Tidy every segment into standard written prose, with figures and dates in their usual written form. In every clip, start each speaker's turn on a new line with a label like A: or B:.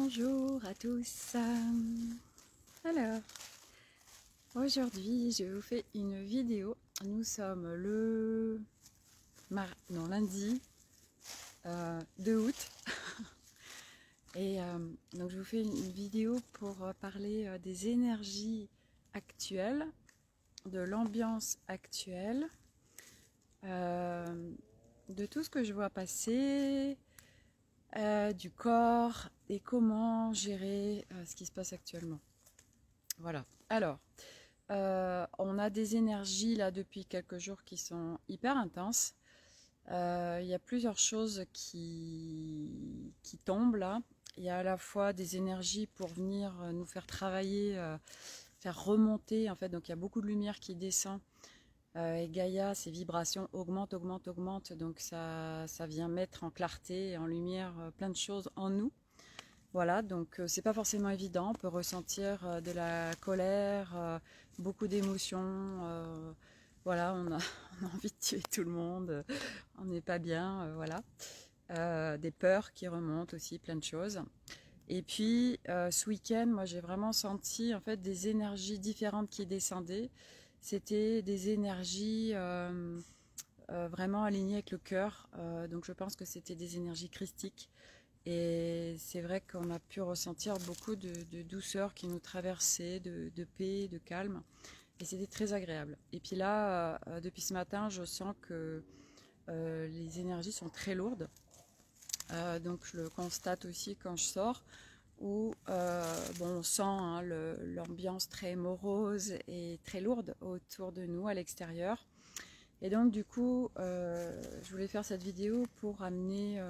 A: Bonjour à tous. Alors, aujourd'hui, je vous fais une vidéo. Nous sommes le lundi 2 août. Et donc, je vous fais une vidéo pour parler des énergies actuelles, de l'ambiance actuelle, de tout ce que je vois passer, du corps et comment gérer ce qui se passe actuellement. Voilà. Alors, on a des énergies là depuis quelques jours qui sont hyper intenses. Il y a plusieurs choses qui tombent là. Il y a à la fois des énergies pour venir nous faire travailler, faire remonter en fait. Donc il y a beaucoup de lumière qui descend. Et Gaïa, ses vibrations augmentent, augmentent, augmentent. Donc ça vient mettre en clarté et en lumière plein de choses en nous. Voilà, donc c'est pas forcément évident. On peut ressentir de la colère, beaucoup d'émotions. Voilà, on a envie de tuer tout le monde. On n'est pas bien, voilà. Des peurs qui remontent aussi, plein de choses. Et puis ce week-end, moi j'ai vraiment senti en fait des énergies différentes qui descendaient. C'était des énergies vraiment alignées avec le cœur. Donc je pense que c'était des énergies christiques. Et c'est vrai qu'on a pu ressentir beaucoup de douceur qui nous traversait, de paix, de calme. Et c'était très agréable. Et puis là, depuis ce matin, je sens que les énergies sont très lourdes. Donc je le constate aussi quand je sors, où bon, on sent hein, l'ambiance très morose et très lourde autour de nous, à l'extérieur. Et donc du coup, je voulais faire cette vidéo pour amener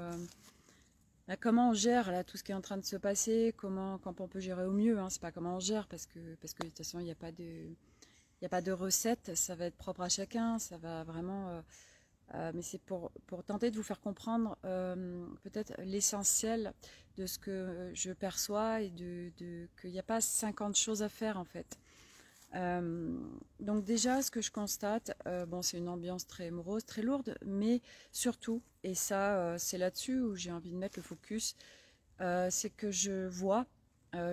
A: comment on gère là, tout ce qui est en train de se passer, quand on peut gérer au mieux. Hein, c'est pas comment on gère, parce que de toute façon, il n'y a pas de recette, ça va être propre à chacun, ça va vraiment... mais c'est pour tenter de vous faire comprendre peut-être l'essentiel de ce que je perçois et qu'il n'y a pas 50 choses à faire en fait. Donc déjà, ce que je constate, bon, c'est une ambiance très morose, très lourde, mais surtout, et ça, c'est là-dessus où j'ai envie de mettre le focus, c'est que je vois,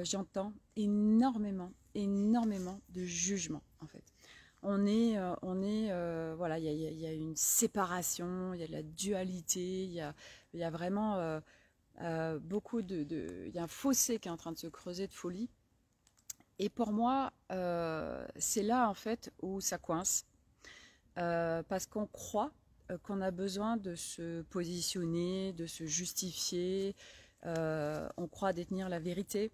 A: j'entends énormément, énormément de jugement en fait. Voilà, il y a une séparation, il y a de la dualité, il y a vraiment beaucoup il y a un fossé qui est en train de se creuser de folie. Et pour moi, c'est là en fait où ça coince, parce qu'on croit qu'on a besoin de se positionner, de se justifier, on croit détenir la vérité,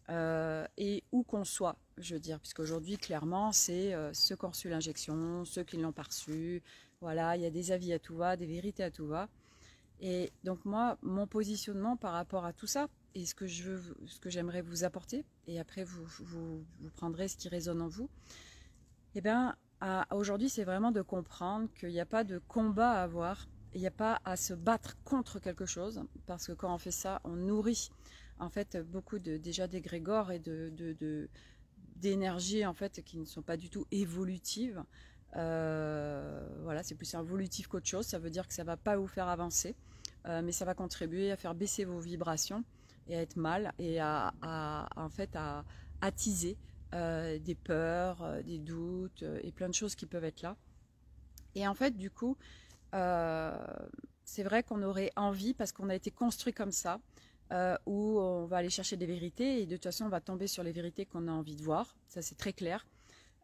A: et où qu'on soit, je veux dire, puisqu'aujourd'hui, clairement, c'est ceux qui ont reçu l'injection, ceux qui ne l'ont pas reçu, voilà, il y a des avis à tout va, des vérités à tout va. Et donc moi, mon positionnement par rapport à tout ça, et ce que j'aimerais vous apporter, et après vous prendrez ce qui résonne en vous, et bien aujourd'hui c'est vraiment de comprendre qu'il n'y a pas de combat à avoir, il n'y a pas à se battre contre quelque chose, parce que quand on fait ça, on nourrit en fait beaucoup déjà d'égrégores et d'énergies en fait qui ne sont pas du tout évolutives. Voilà, c'est plus involutif qu'autre chose, ça veut dire que ça ne va pas vous faire avancer, mais ça va contribuer à faire baisser vos vibrations et à être mal et en fait à attiser des peurs, des doutes et plein de choses qui peuvent être là. Et en fait, du coup, euh, c'est vrai qu'on aurait envie, parce qu'on a été construit comme ça, où on va aller chercher des vérités et de toute façon, on va tomber sur les vérités qu'on a envie de voir. Ça, c'est très clair.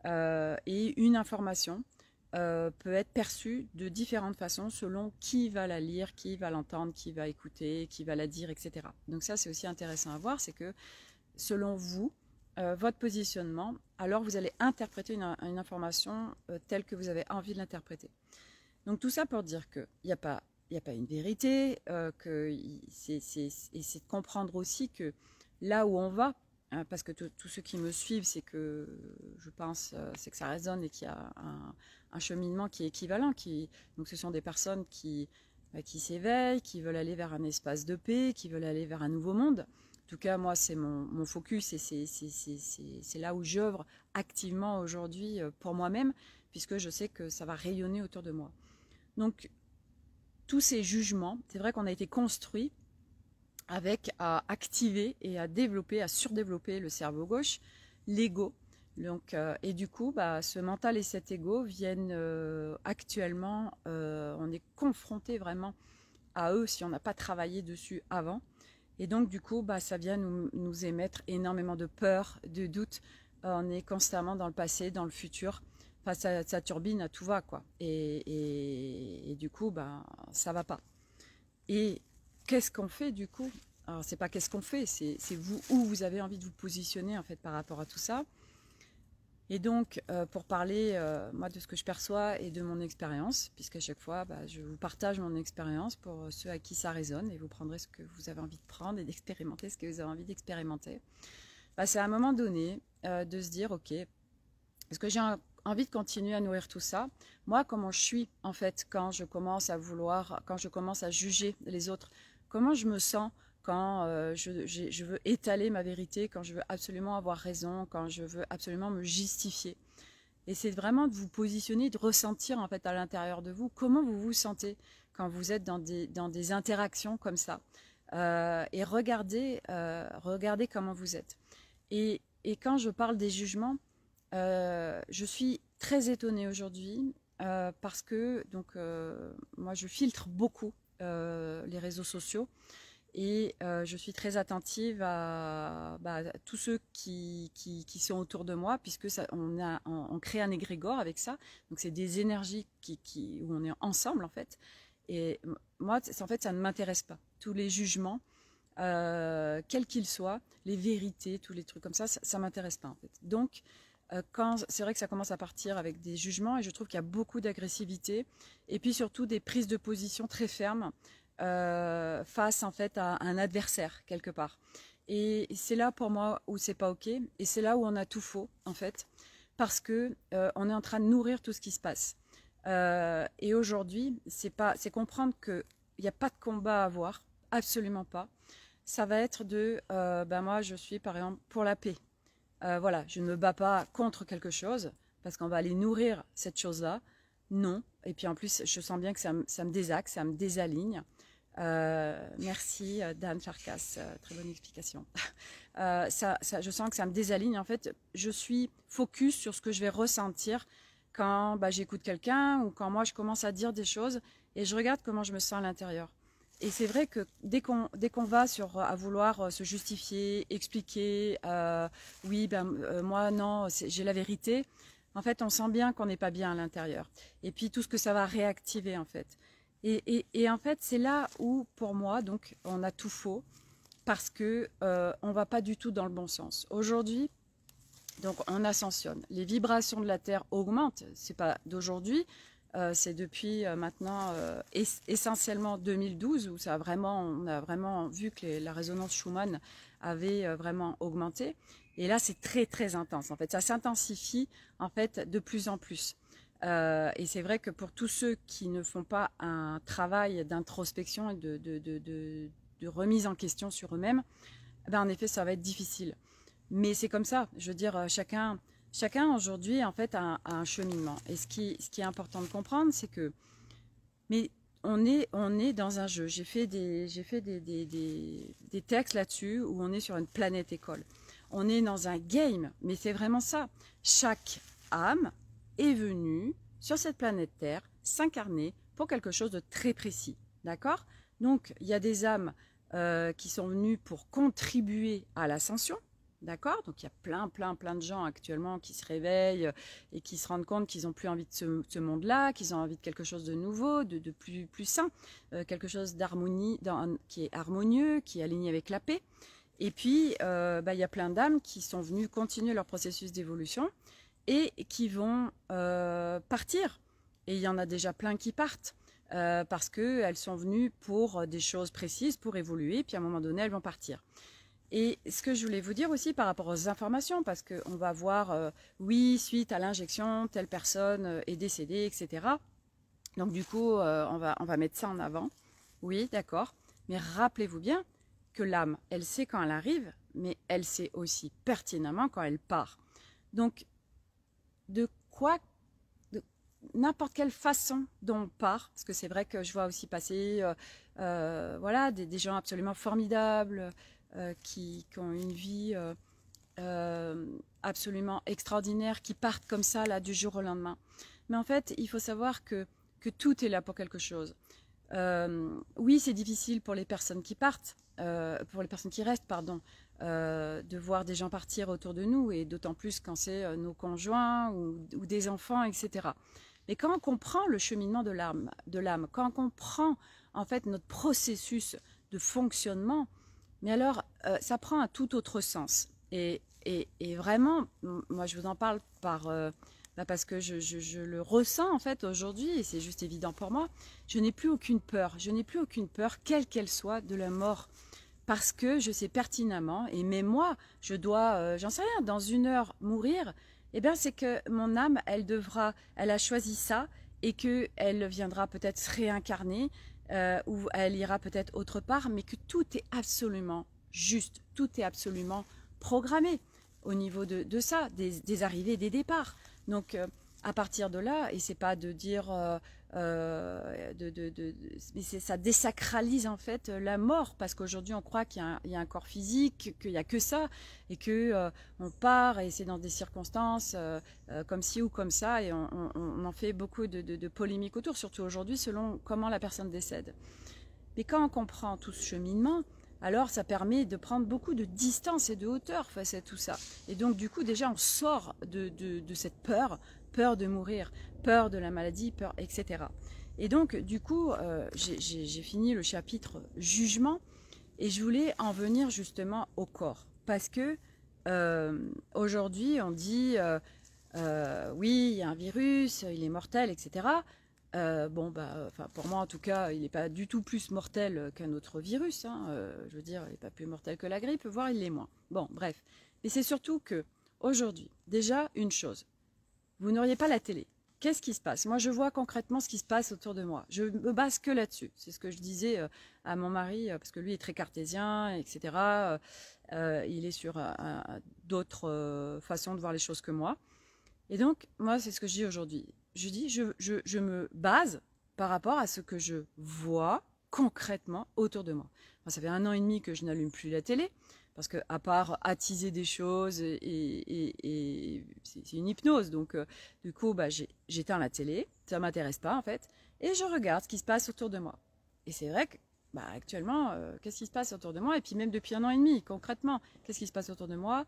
A: Et une information peut être perçue de différentes façons selon qui va la lire, qui va l'entendre, qui va écouter, qui va la dire, etc. Donc ça, c'est aussi intéressant à voir, c'est que selon vous, votre positionnement, alors vous allez interpréter une information telle que vous avez envie de l'interpréter. Donc tout ça pour dire qu'il n'y a pas une vérité, et c'est de comprendre aussi que là où on va, hein, parce que tous ceux qui me suivent, c'est que je pense, c'est que ça résonne et qu'il y a un cheminement qui est équivalent. Donc ce sont des personnes qui s'éveillent, qui veulent aller vers un espace de paix, qui veulent aller vers un nouveau monde. En tout cas, moi, c'est mon focus et c'est là où j'œuvre activement aujourd'hui pour moi-même, puisque je sais que ça va rayonner autour de moi. Donc, tous ces jugements, c'est vrai qu'on a été construit avec à activer et à développer, à surdévelopper le cerveau gauche, l'ego. Donc, et du coup, ce mental et cet ego viennent actuellement, on est confronté vraiment à eux si on n'a pas travaillé dessus avant. Et donc, du coup, ça vient nous émettre énormément de peur, de doute. On est constamment dans le passé, dans le futur. Enfin, ça turbine à tout va, quoi. Et du coup, ça va pas. Et qu'est-ce qu'on fait, du coup? Alors, c'est pas qu'est-ce qu'on fait, c'est vous, où vous avez envie de vous positionner, en fait, par rapport à tout ça. Et donc, pour parler, moi, de ce que je perçois et de mon expérience, puisqu'à chaque fois, je vous partage mon expérience pour ceux à qui ça résonne, et vous prendrez ce que vous avez envie de prendre et d'expérimenter ce que vous avez envie d'expérimenter. C'est à un moment donné de se dire, ok, est-ce que j'ai envie de continuer à nourrir tout ça? Moi, comment je suis, en fait, quand je commence à juger les autres? Comment je me sens quand je veux étaler ma vérité, quand je veux absolument avoir raison, quand je veux absolument me justifier? Et c'est vraiment de vous positionner, de ressentir, en fait, à l'intérieur de vous, comment vous vous sentez quand vous êtes dans des interactions comme ça. Et regardez comment vous êtes. Et quand je parle des jugements, je suis très étonnée aujourd'hui parce que moi je filtre beaucoup les réseaux sociaux et je suis très attentive à tous ceux qui sont autour de moi puisque on crée un égrégore avec ça. Donc c'est des énergies où on est ensemble en fait. Et moi en fait ça ne m'intéresse pas. Tous les jugements, quels qu'ils soient, les vérités, tous les trucs comme ça ne m'intéresse pas en fait. Donc c'est vrai que ça commence à partir avec des jugements et je trouve qu'il y a beaucoup d'agressivité et puis surtout des prises de position très fermes face en fait à un adversaire quelque part. Et c'est là pour moi où c'est pas ok et c'est là où on a tout faux en fait parce que on est en train de nourrir tout ce qui se passe. Et aujourd'hui, c'est comprendre qu'il n'y a pas de combat à avoir, absolument pas. Ça va être moi je suis par exemple pour la paix. Voilà, je ne me bats pas contre quelque chose parce qu'on va aller nourrir cette chose-là. Non. Et puis en plus, je sens bien que ça me désaxe, ça me désaligne. Merci Dan Farkas, très bonne explication. Je sens que ça me désaligne. En fait, je suis focus sur ce que je vais ressentir quand j'écoute quelqu'un ou quand moi je commence à dire des choses et je regarde comment je me sens à l'intérieur. Et c'est vrai que dès qu'on va à vouloir se justifier, expliquer, oui, moi non, j'ai la vérité, en fait, on sent bien qu'on n'est pas bien à l'intérieur. Et puis tout ce que ça va réactiver, en fait. Et en fait, c'est là où, pour moi, donc, on a tout faux, parce que on va pas du tout dans le bon sens. Aujourd'hui, donc, on ascensionne. Les vibrations de la Terre augmentent. C'est pas d'aujourd'hui. C'est depuis maintenant essentiellement 2012 où on a vraiment vu que la résonance Schumann avait vraiment augmenté. Et là, c'est très très intense. En fait, ça s'intensifie en fait de plus en plus. Et c'est vrai que pour tous ceux qui ne font pas un travail d'introspection et de remise en question sur eux-mêmes, en effet, ça va être difficile. Mais c'est comme ça. Je veux dire, chacun aujourd'hui en fait a un cheminement. Et ce qui est important de comprendre, c'est que on est dans un jeu. J'ai fait des textes là-dessus où on est sur une planète école. On est dans un game, mais c'est vraiment ça. Chaque âme est venue sur cette planète Terre s'incarner pour quelque chose de très précis. D'accord? Donc, il y a des âmes qui sont venues pour contribuer à l'ascension. D'accord? Donc il y a plein de gens actuellement qui se réveillent et qui se rendent compte qu'ils n'ont plus envie de ce monde-là, qu'ils ont envie de quelque chose de nouveau, de plus sain, quelque chose d'harmonie, qui est harmonieux, qui est aligné avec la paix. Et puis, il y a plein d'âmes qui sont venues continuer leur processus d'évolution et qui vont partir. Et il y en a déjà plein qui partent parce qu'elles sont venues pour des choses précises, pour évoluer, puis à un moment donné, elles vont partir. Et ce que je voulais vous dire aussi par rapport aux informations, parce qu'on va voir, oui, suite à l'injection, telle personne est décédée, etc. Donc du coup, on va mettre ça en avant. Oui, d'accord. Mais rappelez-vous bien que l'âme, elle sait quand elle arrive, mais elle sait aussi pertinemment quand elle part. Donc, n'importe quelle façon dont on part, parce que c'est vrai que je vois aussi passer voilà, des gens absolument formidables qui ont une vie absolument extraordinaire, qui partent comme ça là du jour au lendemain. Mais en fait, il faut savoir que tout est là pour quelque chose. Oui, c'est difficile pour les personnes qui partent, pour les personnes qui restent, pardon, de voir des gens partir autour de nous, et d'autant plus quand c'est nos conjoints ou des enfants, etc. Mais quand on comprend le cheminement de l'âme, quand on comprend en fait notre processus de fonctionnement, mais alors ça prend un tout autre sens. Et vraiment, moi je vous en parle parce que je le ressens en fait aujourd'hui, et c'est juste évident pour moi. Je n'ai plus aucune peur, quelle qu'elle soit, de la mort, parce que je sais pertinemment, et même moi, je dois, j'en sais rien, dans 1 heure mourir, eh bien c'est que mon âme, elle a choisi ça, et qu'elle viendra peut-être se réincarner, ou elle ira peut-être autre part, mais que tout est absolument juste, tout est absolument programmé au niveau de ça, des arrivées, des départs. Donc à partir de là, et c'est pas de dire, mais ça désacralise en fait la mort, parce qu'aujourd'hui on croit qu'il y a un corps physique, qu'il n'y a que ça, et que on part et c'est dans des circonstances comme ci ou comme ça, et on en fait beaucoup de polémiques autour, surtout aujourd'hui selon comment la personne décède. Mais quand on comprend tout ce cheminement, alors ça permet de prendre beaucoup de distance et de hauteur face à tout ça. Et donc du coup déjà on sort de cette peur de mourir, peur de la maladie, peur, etc. Et donc du coup j'ai fini le chapitre jugement, et je voulais en venir justement au corps. Parce que aujourd'hui on dit oui, il y a un virus, il est mortel, etc. Bon, bah, pour moi en tout cas, il n'est pas du tout plus mortel qu'un autre virus, hein. Je veux dire, il n'est pas plus mortel que la grippe, voire il l'est moins. Bon, bref. Mais c'est surtout que aujourd'hui, déjà une chose, vous n'auriez pas la télé. Qu'est-ce qui se passe? Moi, je vois concrètement ce qui se passe autour de moi. Je me base que là-dessus. C'est ce que je disais à mon mari, parce que lui est très cartésien, etc. Il est sur d'autres façons de voir les choses que moi. Et donc, moi, c'est ce que je dis aujourd'hui. Je dis, je me base par rapport à ce que je vois concrètement autour de moi. Moi, ça fait 1 an et demi que je n'allume plus la télé, parce que à part attiser des choses, et c'est une hypnose, donc du coup, bah, j'éteins la télé, ça m'intéresse pas en fait, et je regarde ce qui se passe autour de moi. Et c'est vrai que bah, actuellement, qu'est-ce qui se passe autour de moi? Et puis même depuis 1 an et demi, concrètement, qu'est-ce qui se passe autour de moi?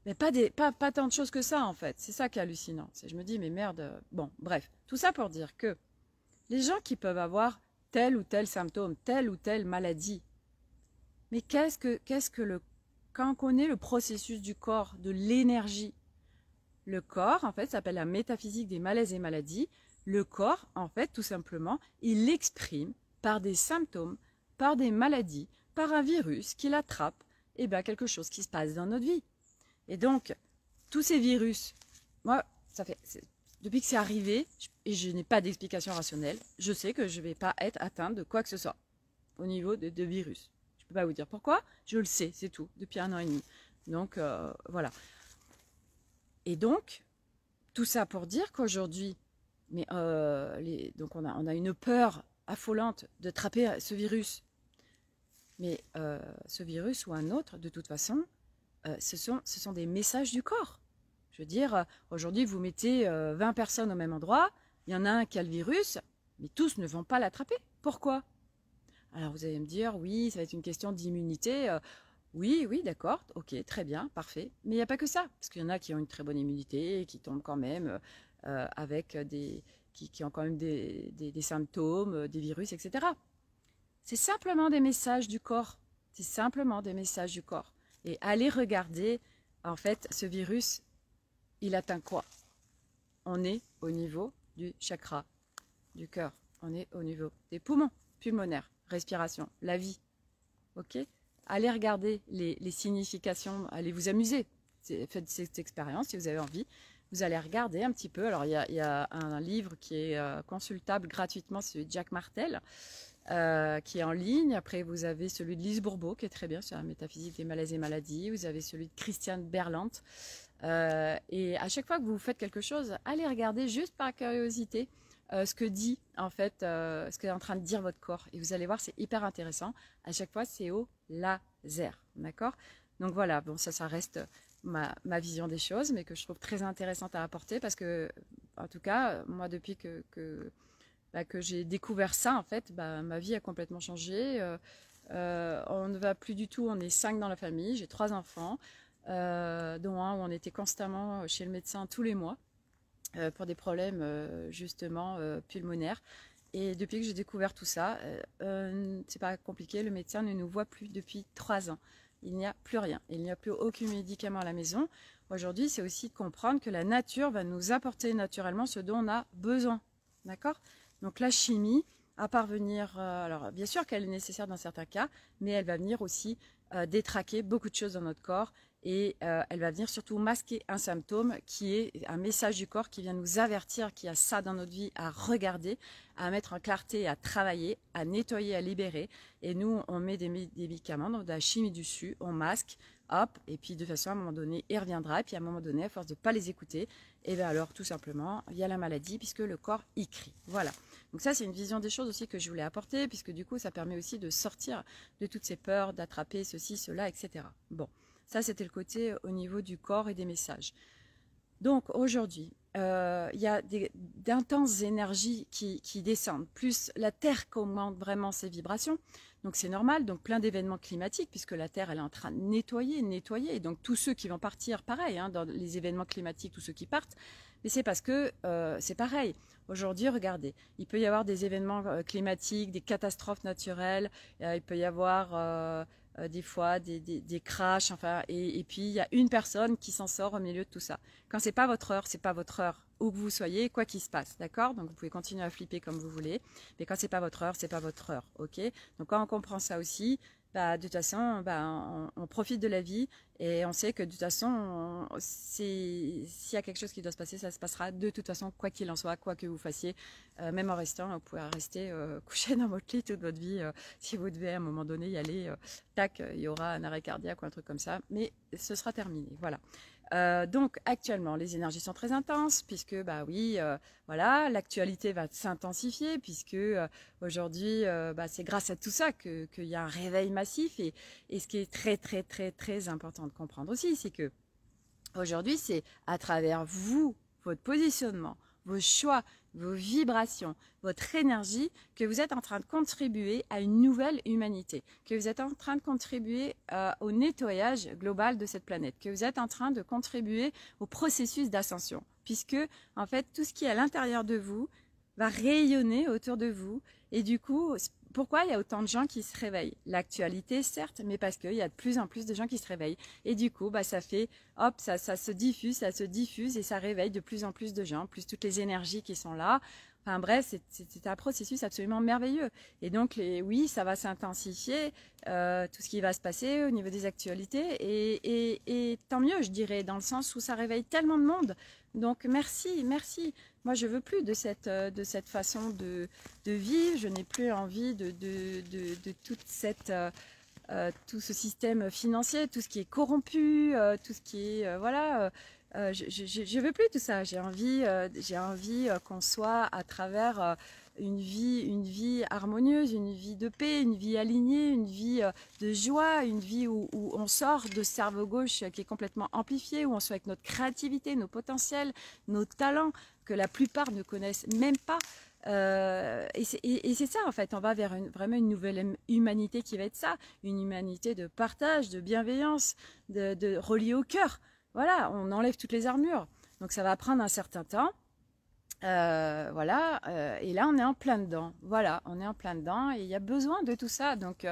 A: Mais pas tant de choses que ça, en fait. C'est ça qui est hallucinant. Je me dis, mais merde. Bon, bref. Tout ça pour dire que les gens qui peuvent avoir tel ou tel symptôme, telle ou telle maladie, mais quand on connaît le processus du corps, de l'énergie, le corps, en fait, s'appelle la métaphysique des malaises et maladies. Le corps, en fait, tout simplement, il exprime par des symptômes, par des maladies, par un virus qui l'attrape, et bien quelque chose qui se passe dans notre vie. Et donc, tous ces virus, moi, depuis que c'est arrivé, et je n'ai pas d'explication rationnelle, je sais que je ne vais pas être atteinte de quoi que ce soit au niveau de virus. Je ne peux pas vous dire pourquoi, je le sais, c'est tout, depuis 1 an et demi. Donc, voilà. Et donc, tout ça pour dire qu'aujourd'hui, donc on a une peur affolante d'attraper ce virus. Mais ce virus ou un autre, de toute façon, ce sont des messages du corps. Je veux dire, aujourd'hui, vous mettez 20 personnes au même endroit, il y en a un qui a le virus, mais tous ne vont pas l'attraper. Pourquoi? Alors vous allez me dire, oui, ça va être une question d'immunité. Oui, d'accord, ok, très bien, parfait. Mais il n'y a pas que ça, parce qu'il y en a qui ont une très bonne immunité, qui tombent quand même avec qui ont quand même des symptômes, des virus, etc. C'est simplement des messages du corps. C'est simplement des messages du corps. Et allez regarder, en fait, ce virus, il atteint quoi? On est au niveau du chakra, du cœur. On est au niveau des poumons, pulmonaires, respiration, la vie. Ok? Allez regarder les significations, allez vous amuser. Faites cette expérience si vous avez envie. Vous allez regarder un petit peu. Alors, il y a un livre qui est consultable gratuitement, c'est celui de Jacques Martel. Qui est en ligne. Après, vous avez celui de Lise Bourbeau, qui est très bien sur la métaphysique des malaises et maladies. Vous avez celui de Christiane Berlant, Et à chaque fois que vous faites quelque chose, allez regarder juste par curiosité ce que dit en fait, ce qu'est en train de dire votre corps. Et vous allez voir, c'est hyper intéressant. À chaque fois, c'est au laser, d'accord? Donc voilà, bon ça reste ma vision des choses, mais que je trouve très intéressante à apporter parce que, en tout cas, moi depuis que j'ai découvert ça, en fait, ma vie a complètement changé. On ne va plus du tout, on est 5 dans la famille, j'ai 3 enfants, dont un où on était constamment chez le médecin tous les mois pour des problèmes justement pulmonaires. Et depuis que j'ai découvert tout ça, c'est pas compliqué, le médecin ne nous voit plus depuis 3 ans. Il n'y a plus rien, il n'y a plus aucun médicament à la maison. Aujourd'hui, c'est aussi de comprendre que la nature va nous apporter naturellement ce dont on a besoin. D'accord? Donc la chimie, à parvenir, alors bien sûr qu'elle est nécessaire dans certains cas, mais elle va venir aussi détraquer beaucoup de choses dans notre corps et elle va venir surtout masquer un symptôme qui est un message du corps qui vient nous avertir qu'il y a ça dans notre vie à regarder, à mettre en clarté, à travailler, à nettoyer, à libérer. Et nous, on met des médicaments, donc de la chimie dessus, on masque, hop, et puis de toute façon, à un moment donné, il reviendra. Et puis à un moment donné, à force de ne pas les écouter, et bien alors tout simplement, il y a la maladie puisque le corps y crie. Voilà. Donc ça, c'est une vision des choses aussi que je voulais apporter, puisque du coup, ça permet aussi de sortir de toutes ces peurs, d'attraper ceci, cela, etc. Bon, ça, c'était le côté au niveau du corps et des messages. Donc aujourd'hui, il y a d'intenses énergies qui descendent, plus la Terre qui augmente vraiment ses vibrations. Donc c'est normal, donc plein d'événements climatiques, puisque la Terre elle est en train de nettoyer. Et donc tous ceux qui vont partir, pareil, hein, dans les événements climatiques, tous ceux qui partent, mais c'est parce que c'est pareil. Aujourd'hui, regardez, il peut y avoir des événements climatiques, des catastrophes naturelles, il peut y avoir des fois des crashs, enfin, et puis il y a une personne qui s'en sort au milieu de tout ça. Quand c'est pas votre heure, c'est pas votre heure, où que vous soyez, quoi qu'il se passe, d'accord? Donc vous pouvez continuer à flipper comme vous voulez, mais quand c'est pas votre heure, c'est pas votre heure, ok? Donc quand on comprend ça aussi, de toute façon, on profite de la vie et on sait que de toute façon, s'il y a quelque chose qui doit se passer, ça se passera de toute façon, quoi qu'il en soit, quoi que vous fassiez, même en restant, vous pouvez rester couché dans votre lit toute votre vie. Si vous devez à un moment donné y aller, tac, il y aura un arrêt cardiaque ou un truc comme ça, mais ce sera terminé, voilà. Donc actuellement les énergies sont très intenses puisque oui voilà l'actualité va s'intensifier puisque aujourd'hui c'est grâce à tout ça qu'il y a un réveil massif et ce qui est très très très très important de comprendre aussi c'est que aujourd'hui c'est à travers vous, votre positionnement, vos choix, vos vibrations, votre énergie, que vous êtes en train de contribuer à une nouvelle humanité, que vous êtes en train de contribuer au nettoyage global de cette planète, que vous êtes en train de contribuer au processus d'ascension, puisque en fait tout ce qui est à l'intérieur de vous va rayonner autour de vous et du coup, pourquoi il y a autant de gens qui se réveillent? L'actualité, certes, mais parce qu'il y a de plus en plus de gens qui se réveillent. Et du coup, ça fait, hop, ça se diffuse et ça réveille de plus en plus de gens, plus toutes les énergies qui sont là. Enfin bref, c'est un processus absolument merveilleux. Et donc, oui, ça va s'intensifier, tout ce qui va se passer au niveau des actualités. Et tant mieux, je dirais, dans le sens où ça réveille tellement de monde. Donc, merci, merci. Moi, je veux plus de cette façon de vivre. Je n'ai plus envie de toute tout ce système financier, tout ce qui est corrompu, tout ce qui est voilà. Je veux plus tout ça. J'ai envie qu'on soit à travers une vie harmonieuse, une vie de paix, une vie alignée, une vie de joie, une vie où on sort de ce cerveau gauche qui est complètement amplifié, où on soit avec notre créativité, nos potentiels, nos talents que la plupart ne connaissent même pas. Et c'est ça en fait, on va vers vraiment une nouvelle humanité qui va être ça, une humanité de partage, de bienveillance, de reliée au cœur. Voilà, on enlève toutes les armures. Donc ça va prendre un certain temps. Voilà, et là on est en plein dedans. Voilà, on est en plein dedans et il y a besoin de tout ça. Donc,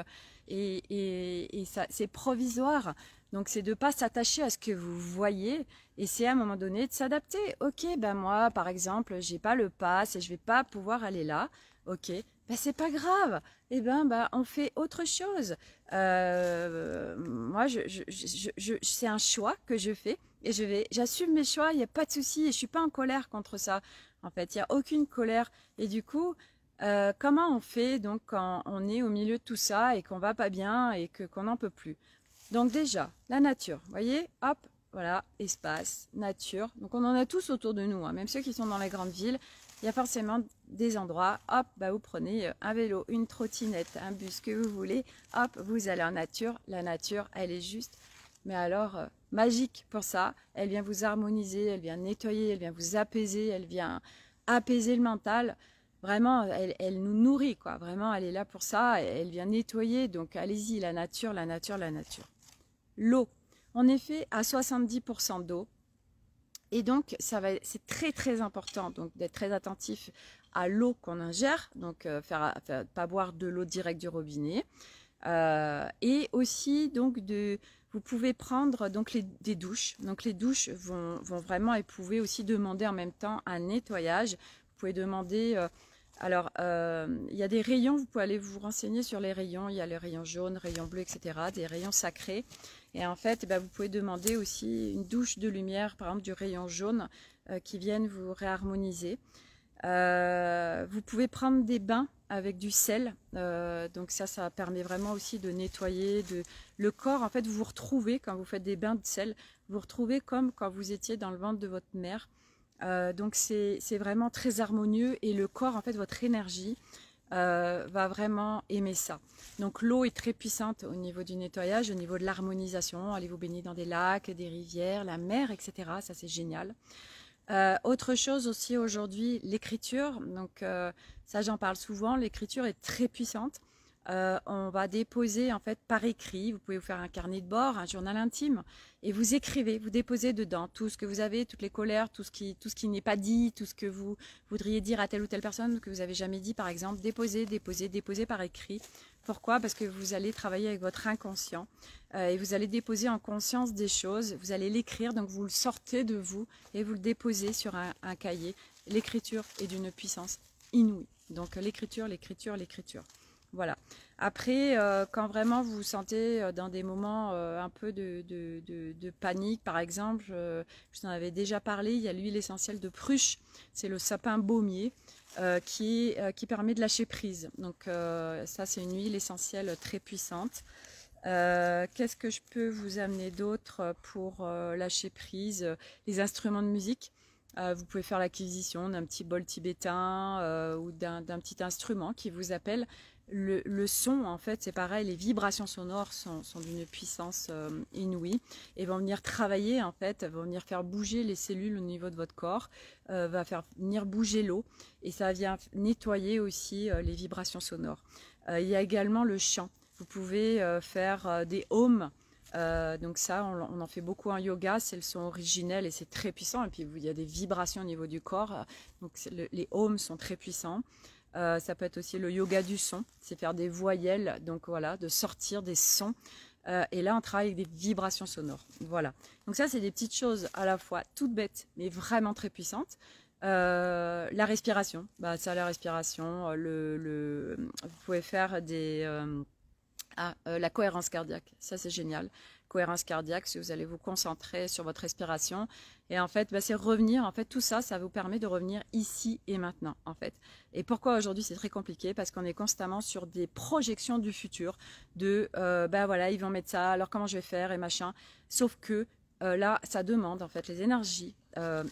A: et ça, c'est provisoire. Donc c'est de ne pas s'attacher à ce que vous voyez et c'est à un moment donné de s'adapter. Ok, moi par exemple, j'ai pas le pass et je vais pas pouvoir aller là. Ok, c'est pas grave. Eh on fait autre chose. Moi, c'est un choix que je fais et j'assume mes choix. Il n'y a pas de souci et je suis pas en colère contre ça. En fait, il n'y a aucune colère. Et du coup, comment on fait donc quand on est au milieu de tout ça et qu'on va pas bien et qu'on n'en peut plus? Donc déjà, la nature, vous voyez, hop, voilà, espace, nature. Donc on en a tous autour de nous, hein, même ceux qui sont dans les grandes villes. Il y a forcément des endroits, hop, bah vous prenez un vélo, une trottinette, un bus, que vous voulez, hop, vous allez en nature. La nature, elle est juste, mais alors, magique pour ça. Elle vient vous harmoniser, elle vient nettoyer, elle vient vous apaiser, elle vient apaiser le mental. Vraiment, elle nous nourrit, quoi. Vraiment, elle est là pour ça, elle vient nettoyer. Donc allez-y, la nature, la nature, la nature. L'eau, on est fait à 70% d'eau. Et donc, c'est très très important donc d'être très attentif à l'eau qu'on ingère, donc pas boire de l'eau directe du robinet, et aussi donc vous pouvez prendre donc des douches. Donc les douches vont vraiment, et vous pouvez aussi demander en même temps un nettoyage. Vous pouvez demander, il y a des rayons, vous pouvez aller vous renseigner sur les rayons. Il y a les rayons jaunes, rayons bleus, etc. Des rayons sacrés. Et en fait, vous pouvez demander aussi une douche de lumière, par exemple du rayon jaune, qui viennent vous réharmoniser. Vous pouvez prendre des bains avec du sel, donc ça permet vraiment aussi de nettoyer le corps. En fait, vous vous retrouvez, quand vous faites des bains de sel, vous vous retrouvez comme quand vous étiez dans le ventre de votre mère. Donc c'est vraiment très harmonieux, et le corps, en fait, votre énergie va vraiment aimer ça. Donc l'eau est très puissante au niveau du nettoyage, au niveau de l'harmonisation. Allez vous baigner dans des lacs, des rivières, la mer, etc. Ça, c'est génial. Autre chose aussi aujourd'hui, l'écriture. Donc ça, j'en parle souvent. L'écriture est très puissante. On va déposer en fait par écrit. Vous pouvez vous faire un carnet de bord, un journal intime, et vous écrivez, vous déposez dedans tout ce que vous avez, toutes les colères, tout ce qui n'est pas dit, tout ce que vous voudriez dire à telle ou telle personne que vous avez jamais dit, par exemple. Déposez par écrit. Pourquoi? Parce que vous allez travailler avec votre inconscient, et vous allez déposer en conscience des choses. Vous allez l'écrire, donc vous le sortez de vous et vous le déposez sur un cahier. L'écriture est d'une puissance inouïe. Donc l'écriture. Voilà. Après, quand vraiment vous vous sentez dans des moments un peu de panique, par exemple, je vous en avais déjà parlé, il y a l'huile essentielle de Pruche, c'est le sapin baumier qui permet de lâcher prise. Donc ça, c'est une huile essentielle très puissante. Qu'est-ce que je peux vous amener d'autre pour lâcher prise? Les instruments de musique. Vous pouvez faire l'acquisition d'un petit bol tibétain ou d'un petit instrument qui vous appelle. Le son, en fait, c'est pareil, les vibrations sonores sont d'une puissance inouïe, et vont venir travailler, en fait, vont venir faire bouger les cellules au niveau de votre corps, va faire venir bouger l'eau, et ça vient nettoyer aussi les vibrations sonores. Il y a également le chant. Vous pouvez faire des ohms. Donc ça, on en fait beaucoup en yoga, c'est le son originel et c'est très puissant. Et puis il y a des vibrations au niveau du corps, donc les ohms sont très puissants. Ça peut être aussi le yoga du son, c'est faire des voyelles, donc voilà, de sortir des sons. Et là, on travaille avec des vibrations sonores. Voilà. Donc ça, c'est des petites choses à la fois toutes bêtes, mais vraiment très puissantes. La respiration, la respiration, vous pouvez faire la cohérence cardiaque, ça c'est génial. Cohérence cardiaque, si vous allez vous concentrer sur votre respiration, et en fait, c'est revenir, en fait, tout ça, ça vous permet de revenir ici et maintenant, en fait. Et pourquoi aujourd'hui c'est très compliqué? Parce qu'on est constamment sur des projections du futur, voilà, ils vont mettre ça, alors comment je vais faire et machin. Sauf que là, ça demande, en fait, les énergies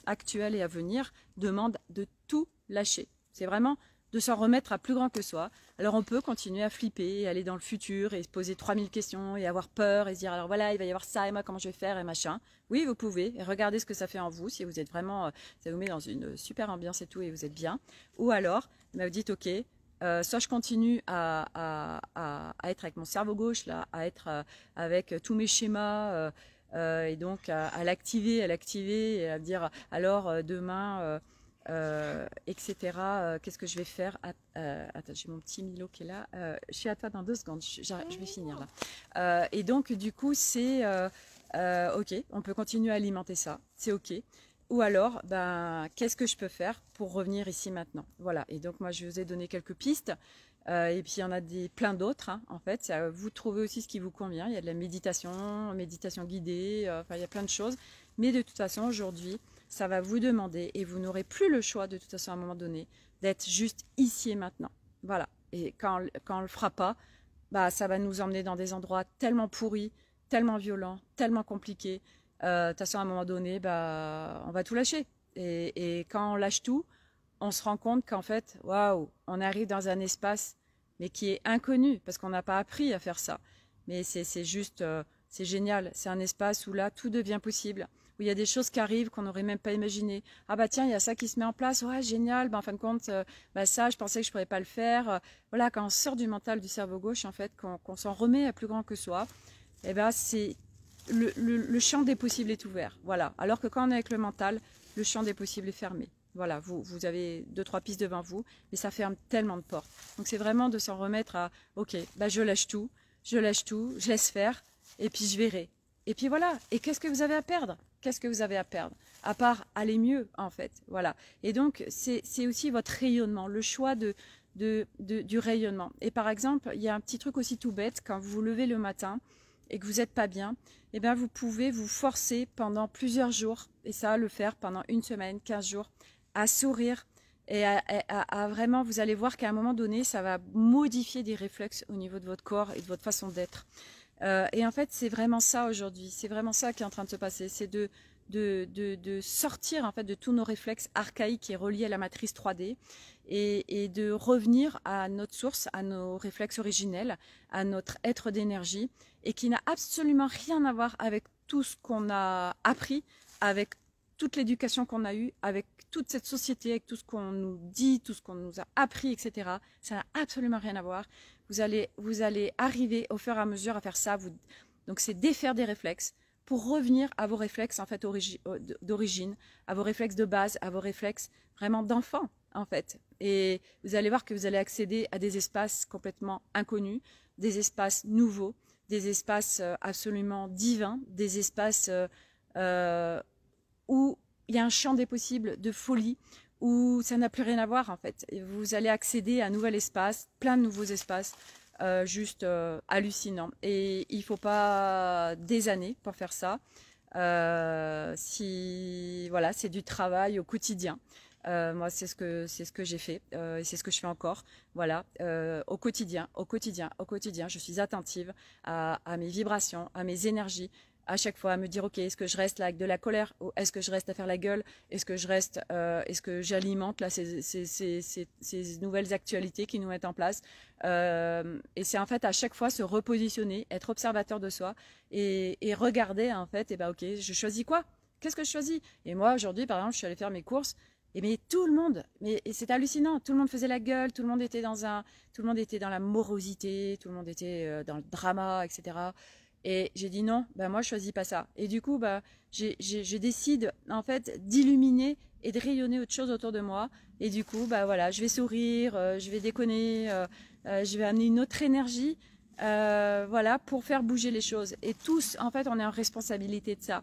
A: actuelles et à venir demandent de tout lâcher. C'est vraiment de s'en remettre à plus grand que soi. Alors on peut continuer à flipper, et aller dans le futur et se poser 3000 questions et avoir peur et se dire alors voilà, il va y avoir ça et moi comment je vais faire et machin. Oui, vous pouvez, et regardez ce que ça fait en vous, si vous êtes vraiment, ça vous met dans une super ambiance et tout et vous êtes bien. Ou alors, vous dites ok, soit je continue à être avec mon cerveau gauche, là, à être avec tous mes schémas, et donc à l'activer et à dire alors demain... etc. Qu'est-ce que je vais faire? Attends, j'ai mon petit Milo qui est là. Je suis à toi dans 2 secondes. Je vais finir là. Et donc, du coup, c'est ok, on peut continuer à alimenter ça. C'est ok. Ou alors, qu'est-ce que je peux faire pour revenir ici maintenant? Voilà. Et donc, moi, je vous ai donné quelques pistes. Et puis, il y en a plein d'autres. Hein, en fait, vous trouvez aussi ce qui vous convient. Il y a de la méditation guidée. Il y a plein de choses. Mais de toute façon, aujourd'hui, ça va vous demander, et vous n'aurez plus le choix de toute façon à un moment donné, d'être juste ici et maintenant. Voilà. Et quand on le fera pas, ça va nous emmener dans des endroits tellement pourris, tellement violents, tellement compliqués, De toute façon, à un moment donné, bah, on va tout lâcher. Et quand on lâche tout, on se rend compte qu'en fait, waouh, on arrive dans un espace, mais qui est inconnu, parce qu'on n'a pas appris à faire ça. Mais c'est juste, c'est génial. C'est un espace où là, tout devient possible, où il y a des choses qui arrivent qu'on n'aurait même pas imaginé. Ah bah tiens, il y a ça qui se met en place, ouais, génial. Bah, en fin de compte, bah ça, je pensais que je pourrais pas le faire. Voilà, quand on sort du mental du cerveau gauche, en fait, qu'on s'en remet à plus grand que soi, eh ben c'est le champ des possibles est ouvert. Voilà. Alors que quand on est avec le mental, le champ des possibles est fermé. Voilà, vous avez 2-3 pistes devant vous, mais ça ferme tellement de portes. Donc c'est vraiment de s'en remettre à, ok, bah je lâche tout, je laisse faire, et puis je verrai. Et puis voilà, et qu'est-ce que vous avez à perdre? Qu'est-ce que vous avez à perdre? À part aller mieux, en fait. Voilà. Et donc, c'est aussi votre rayonnement, le choix du rayonnement. Et par exemple, il y a un petit truc aussi tout bête, quand vous vous levez le matin et que vous n'êtes pas bien, eh bien, vous pouvez vous forcer pendant plusieurs jours, et ça, le faire pendant une semaine, 15 jours, à sourire et à vraiment, vous allez voir qu'à un moment donné, ça va modifier des réflexes au niveau de votre corps et de votre façon d'être. Et en fait, c'est vraiment ça aujourd'hui, c'est vraiment ça qui est en train de se passer, c'est de sortir en fait de tous nos réflexes archaïques qui est reliés à la matrice 3D et de revenir à notre source, à nos réflexes originels, à notre être d'énergie et qui n'a absolument rien à voir avec tout ce qu'on a appris, avec toute l'éducation qu'on a eue, avec toute cette société, avec tout ce qu'on nous dit, tout ce qu'on nous a appris, etc. Ça n'a absolument rien à voir. Vous allez arriver au fur et à mesure à faire ça. Donc c'est défaire des réflexes pour revenir à vos réflexes en fait d'origine, à vos réflexes de base, à vos réflexes vraiment d'enfant en fait. Et vous allez voir que vous allez accéder à des espaces complètement inconnus, des espaces nouveaux, des espaces absolument divins, des espaces où il y a un champ des possibles de folie, où ça n'a plus rien à voir en fait. Et vous allez accéder à un nouvel espace, plein de nouveaux espaces, juste hallucinants. Et il ne faut pas des années pour faire ça. Voilà, c'est du travail au quotidien. Moi, c'est ce que j'ai fait et c'est ce que je fais encore. Voilà, au quotidien, je suis attentive à mes vibrations, à mes énergies. À chaque fois à me dire ok, est-ce que je reste là avec de la colère ou est-ce que je reste à faire la gueule, est-ce que j'alimente là ces nouvelles actualités qui nous mettent en place, et c'est en fait à chaque fois se repositionner, être observateur de soi et regarder en fait, et ben ok, je choisis quoi, qu'est-ce que je choisis. Et moi aujourd'hui par exemple je suis allée faire mes courses et mais tout le monde, mais c'est hallucinant, tout le monde faisait la gueule, tout le monde était dans la morosité, tout le monde était dans le drama, etc. Et j'ai dit non, bah moi je choisis pas ça. Et du coup, bah, je décide en fait d'illuminer et de rayonner autre chose autour de moi. Et du coup, bah voilà, je vais sourire, je vais déconner, je vais amener une autre énergie, voilà, pour faire bouger les choses. Et tous, en fait, on est en responsabilité de ça.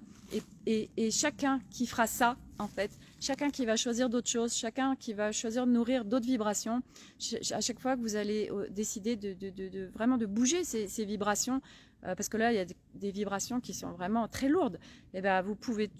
A: Et chacun qui fera ça, en fait, chacun qui va choisir d'autres choses, chacun qui va choisir de nourrir d'autres vibrations, à chaque fois que vous allez décider vraiment de bouger ces vibrations, parce que là, il y a des vibrations qui sont vraiment très lourdes. Et ben, vous pouvez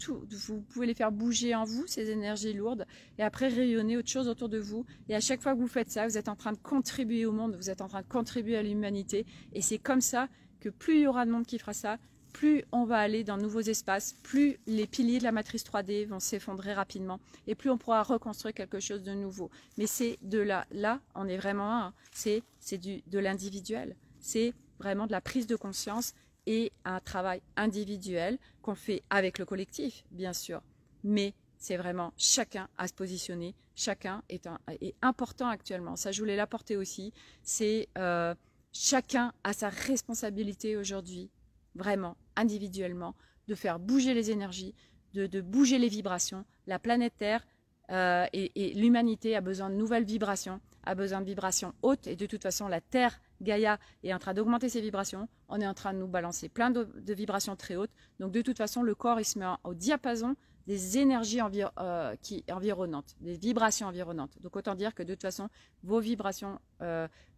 A: les faire bouger en vous, ces énergies lourdes, et après rayonner autre chose autour de vous. Et à chaque fois que vous faites ça, vous êtes en train de contribuer au monde, vous êtes en train de contribuer à l'humanité. Et c'est comme ça que plus il y aura de monde qui fera ça, plus on va aller dans de nouveaux espaces, plus les piliers de la matrice 3D vont s'effondrer rapidement, et plus on pourra reconstruire quelque chose de nouveau. Mais c'est de là, on est vraiment, c'est de l'individuel. C'est vraiment de la prise de conscience et un travail individuel qu'on fait avec le collectif, bien sûr. Mais c'est vraiment chacun à se positionner, chacun est important actuellement. Ça, je voulais l'apporter aussi. C'est chacun a sa responsabilité aujourd'hui, vraiment, individuellement, de faire bouger les énergies, de bouger les vibrations. La planète Terre et l'humanité a besoin de nouvelles vibrations, a besoin de vibrations hautes, et de toute façon la Terre, Gaïa, est en train d'augmenter ses vibrations, on est en train de nous balancer plein de vibrations très hautes, donc de toute façon le corps il se met au diapason des énergies environnantes, des vibrations environnantes. Donc autant dire que de toute façon vos vibrations,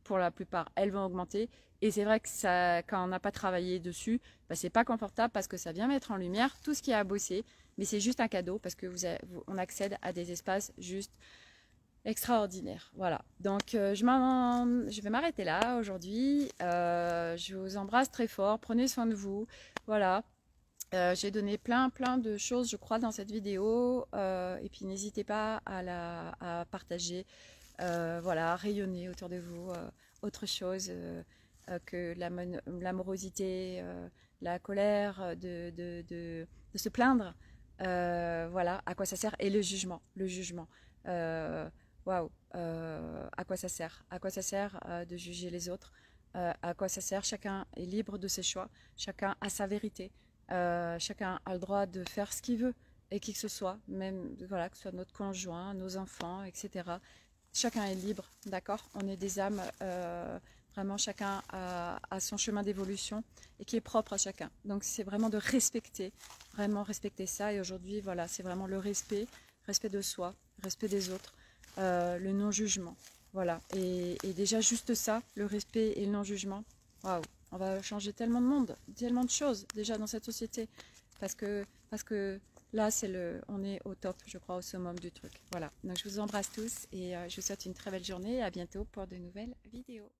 A: pour la plupart, elles vont augmenter. Et c'est vrai que ça, quand on n'a pas travaillé dessus, bah, c'est pas confortable parce que ça vient mettre en lumière tout ce qui est à bosser. Mais c'est juste un cadeau parce que on accède à des espaces juste extraordinaires. Voilà. Donc je vais m'arrêter là aujourd'hui. Je vous embrasse très fort. Prenez soin de vous. Voilà. J'ai donné plein de choses, je crois, dans cette vidéo. Et puis n'hésitez pas à partager, voilà, rayonner autour de vous autre chose que l'amorosité, la colère, de se plaindre. Voilà, à quoi ça sert. Et le jugement, le jugement. Waouh, à quoi ça sert? À quoi ça sert de juger les autres? À quoi ça sert? Chacun est libre de ses choix, chacun a sa vérité. Chacun a le droit de faire ce qu'il veut, et qui que ce soit, même voilà, que ce soit notre conjoint, nos enfants, etc. Chacun est libre, d'accord? On est des âmes, vraiment chacun a son chemin d'évolution et qui est propre à chacun. Donc c'est vraiment de respecter, vraiment respecter ça. Et aujourd'hui, voilà, c'est vraiment le respect, respect de soi, respect des autres, le non-jugement. Voilà, et déjà juste ça, le respect et le non-jugement, waouh, on va changer tellement de monde, tellement de choses déjà dans cette société, parce que là on est au top, je crois, au summum du truc. Voilà, donc je vous embrasse tous et je vous souhaite une très belle journée et à bientôt pour de nouvelles vidéos.